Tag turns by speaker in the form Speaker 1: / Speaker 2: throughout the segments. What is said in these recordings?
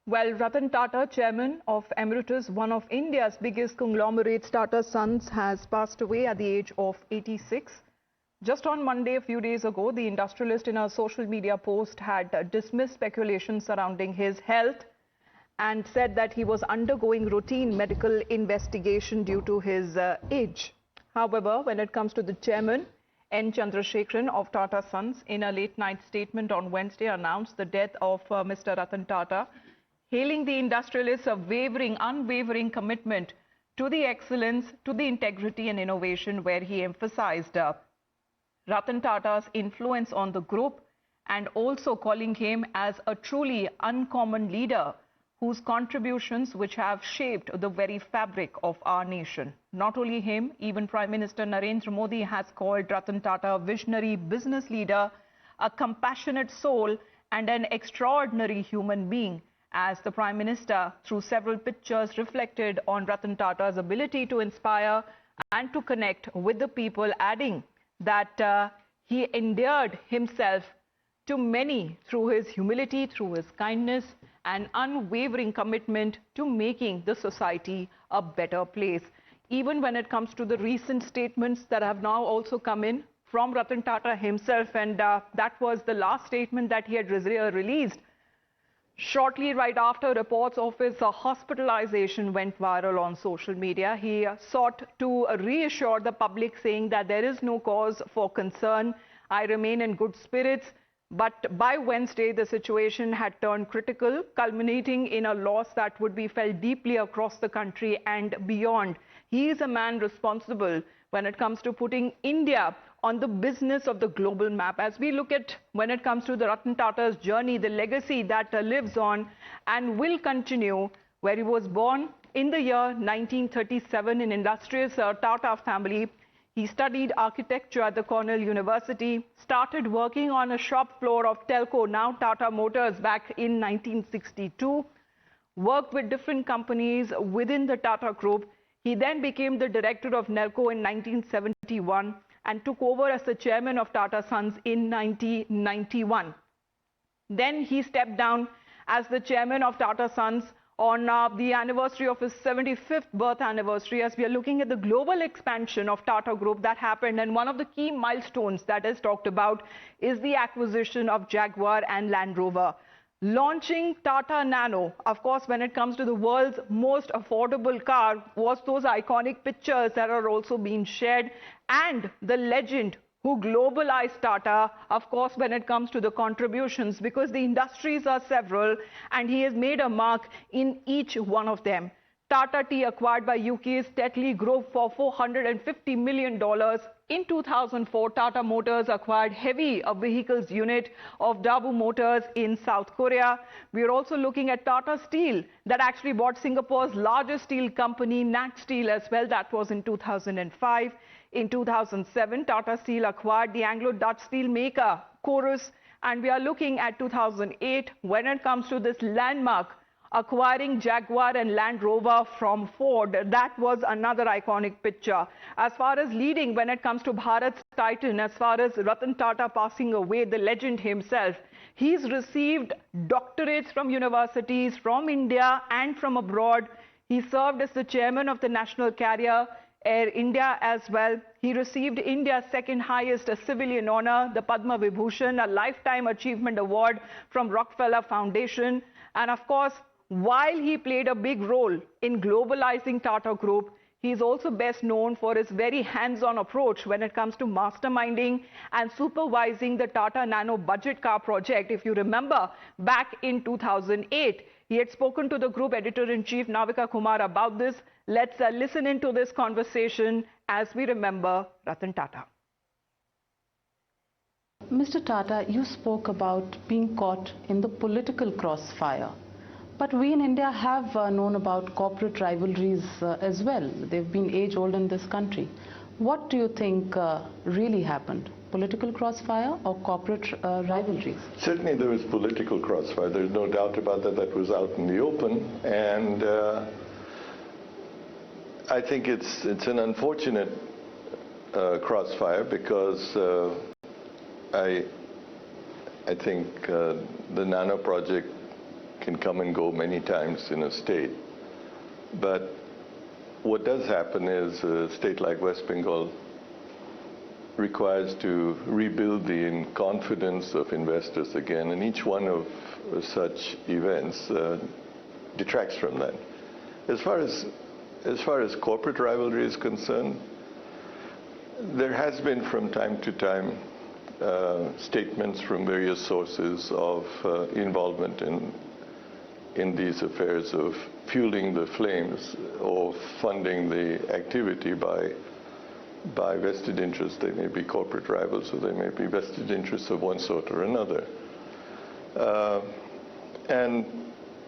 Speaker 1: Well, Ratan Tata, chairman of Emeritus, one of India's biggest conglomerates, Tata Sons, has passed away at the age of 86. Just on Monday, a few days ago, the industrialist in a social media post had dismissed speculation surrounding his health and said that he was undergoing routine medical investigation due to his age. However, when it comes to the chairman, N. Chandrasekaran of Tata Sons, in a late-night statement on Wednesday, announced the death of Mr. Ratan Tata, hailing the industrialist's unwavering commitment to the excellence, to the integrity and innovation, where he emphasized Ratan Tata's influence on the group and also calling him as a truly uncommon leader whose contributions which have shaped the very fabric of our nation. Not only him, even Prime Minister Narendra Modi has called Ratan Tata a visionary business leader, a compassionate soul and an extraordinary human being, as the Prime Minister, through several pictures, reflected on Ratan Tata's ability to inspire and to connect with the people, adding that he endeared himself to many through his humility, through his kindness and unwavering commitment to making the society a better place. Even when it comes to the recent statements that have now also come in from Ratan Tata himself, and that was the last statement that he had released shortly right after reports of his hospitalization went viral on social media. He sought to reassure the public, saying that there is no cause for concern. I remain in good spirits. But by Wednesday, the situation had turned critical, culminating in a loss that would be felt deeply across the country and beyond. He is a man responsible when it comes to putting India on the business of the global map. As we look at when it comes to the Ratan Tata's journey, the legacy that lives on and will continue, where he was born in the year 1937 in illustrious Tata family. He studied architecture at the Cornell University, started working on a shop floor of Telco, now Tata Motors, back in 1962, worked with different companies within the Tata Group. He then became the director of NELCO in 1971 and took over as the chairman of Tata Sons in 1991. Then he stepped down as the chairman of Tata Sons on the anniversary of his 75th birth anniversary, as we are looking at the global expansion of Tata Group that happened. And one of the key milestones that is talked about is the acquisition of Jaguar and Land Rover. Launching Tata Nano, of course, when it comes to the world's most affordable car, was those iconic pictures that are also being shared, and the legend who globalized Tata, of course, when it comes to the contributions, because the industries are several and he has made a mark in each one of them. Tata Tea, acquired by UK's Tetley Group for $450 million. In 2004, Tata Motors acquired heavy vehicles unit of Daewoo Motors in South Korea. We are also looking at Tata Steel, that actually bought Singapore's largest steel company, Nat Steel, as well. That was in 2005. In 2007, Tata Steel acquired the Anglo-Dutch steel maker, Chorus. And we are looking at 2008, when it comes to this landmark, acquiring Jaguar and Land Rover from Ford. That was another iconic picture. As far as leading, when it comes to Bharat's titan, as far as Ratan Tata passing away, the legend himself, he's received doctorates from universities, from India and from abroad. He served as the chairman of the national carrier Air India as well. He received India's second highest civilian honor, the Padma Vibhushan, a lifetime achievement award from Rockefeller Foundation. And of course, while he played a big role in globalizing Tata Group, he is also best known for his very hands-on approach when it comes to masterminding and supervising the Tata Nano budget car project. If you remember, back in 2008, he had spoken to the group editor-in-chief Navika Kumar about this. Let's listen into this conversation as we remember Ratan Tata.
Speaker 2: Mr. Tata, you spoke about being caught in the political crossfire. But we in India have known about corporate rivalries as well. They've been age-old in this country. What do you think really happened? Political crossfire or corporate rivalries?
Speaker 3: Certainly there was political crossfire. There's no doubt about that. That was out in the open. And I think it's an unfortunate crossfire, because I think the Nano project can come and go many times in a state. But what does happen is a state like West Bengal requires to rebuild the confidence of investors again, and each one of such events detracts from that. As far as corporate rivalry is concerned, there has been from time to time statements from various sources of involvement in these affairs of fueling the flames or funding the activity by vested interests. They may be corporate rivals, or they may be vested interests of one sort or another. And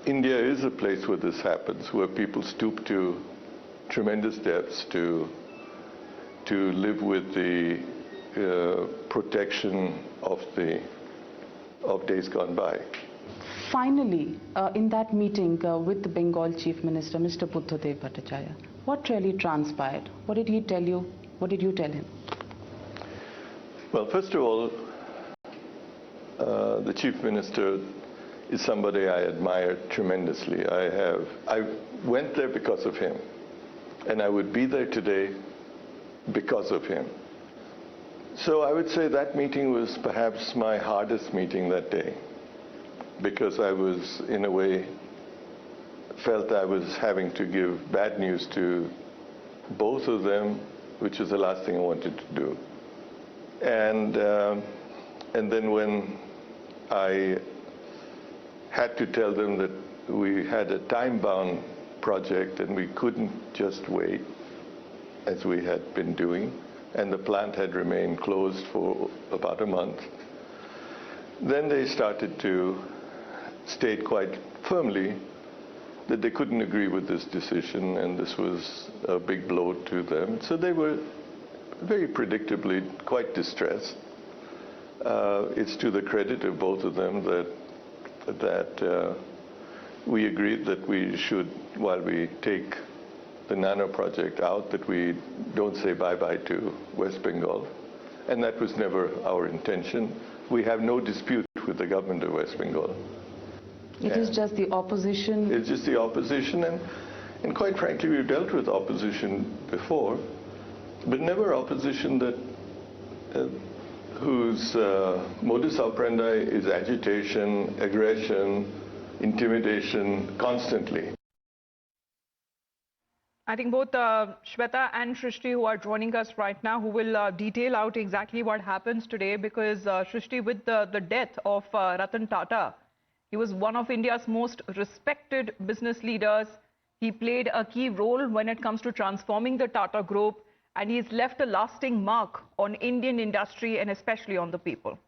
Speaker 3: India is a place where this happens, where people stoop to tremendous depths to live with the protection of days gone by.
Speaker 2: Finally, in that meeting with the Bengal Chief Minister, Mr. Buddhadev Bhattacharya, what really transpired? What did he tell you? What did you tell him?
Speaker 3: Well, first of all, the Chief Minister is somebody I admire tremendously. I went there because of him, and I would be there today because of him. So I would say that meeting was perhaps my hardest meeting that day, because I was, in a way, felt I was having to give bad news to both of them, which is the last thing I wanted to do. And then when I had to tell them that we had a time-bound project and we couldn't just wait, as we had been doing, and the plant had remained closed for about a month, then they started to state quite firmly that they couldn't agree with this decision, and this was a big blow to them. So they were very predictably quite distressed. It's to the credit of both of them that we agreed that we should, while we take the Nano project out, that we don't say bye-bye to West Bengal. And that was never our intention. We have no dispute with the government of West Bengal.
Speaker 2: It is just the opposition.
Speaker 3: It's just the opposition, and quite frankly, we've dealt with opposition before, but never opposition that whose modus operandi is agitation, aggression, intimidation, constantly.
Speaker 1: I think both Shweta and Shrishti, who are joining us right now, who will detail out exactly what happens today, because Shrishti, with the death of Ratan Tata, he was one of India's most respected business leaders. He played a key role when it comes to transforming the Tata Group, and he's left a lasting mark on Indian industry and especially on the people.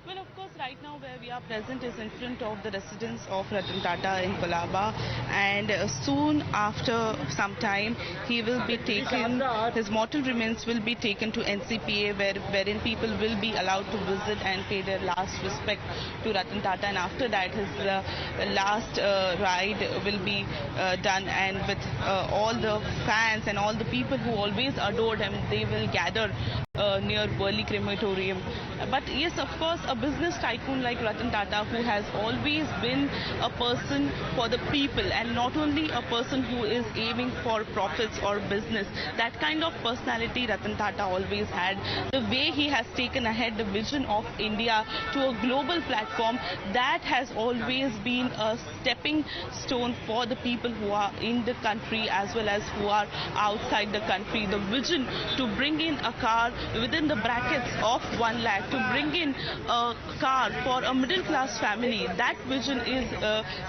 Speaker 4: Well, of course, right now where we are present is in front of the residence of Ratan Tata in Colaba, and soon after some time he will be taken, his mortal remains will be taken to NCPA, wherein people will be allowed to visit and pay their last respect to Ratan Tata, and after that his last ride will be done, and with all the fans and all the people who always adored him, they will gather near Worli Crematorium. But yes, of course, a business tycoon like Ratan Tata, who has always been a person for the people and not only a person who is aiming for profits or business. That kind of personality Ratan Tata always had. The way he has taken ahead the vision of India to a global platform, that has always been a stepping stone for the people who are in the country as well as who are outside the country. The vision to bring in a car within the brackets of 1 lakh, to bring in a car for a middle class family, that vision is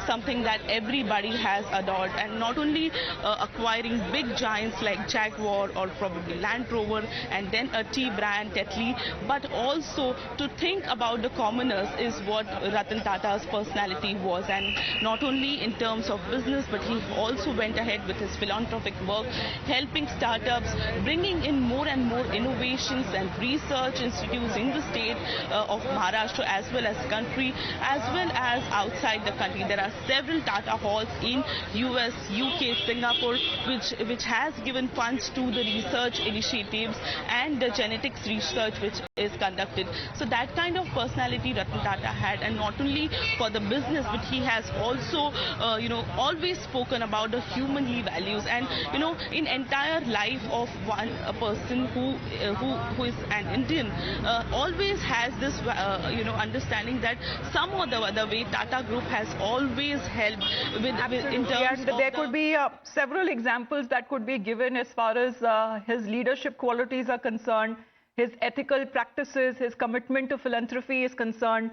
Speaker 4: something that everybody has adored. And not only acquiring big giants like Jaguar or probably Land Rover and then a tea brand Tetley, but also to think about the commoners is what Ratan Tata's personality was. And not only in terms of business, but he also went ahead with his philanthropic work, helping startups, bringing in more and more innovation innovations and research institutes in the state of Maharashtra as well as country, as well as outside the country. There are several Tata halls in US, UK, Singapore, which has given funds to the research initiatives and the genetics research which is conducted. So that kind of personality Ratan Tata had, and not only for the business, but he has also, always spoken about the humanly values, and in entire life of a person who is an Indian, always has this, understanding that some or the other way Tata Group has always helped in terms
Speaker 1: and
Speaker 4: of
Speaker 1: there could be several examples that could be given as far as his leadership qualities are concerned, his ethical practices, his commitment to philanthropy is concerned.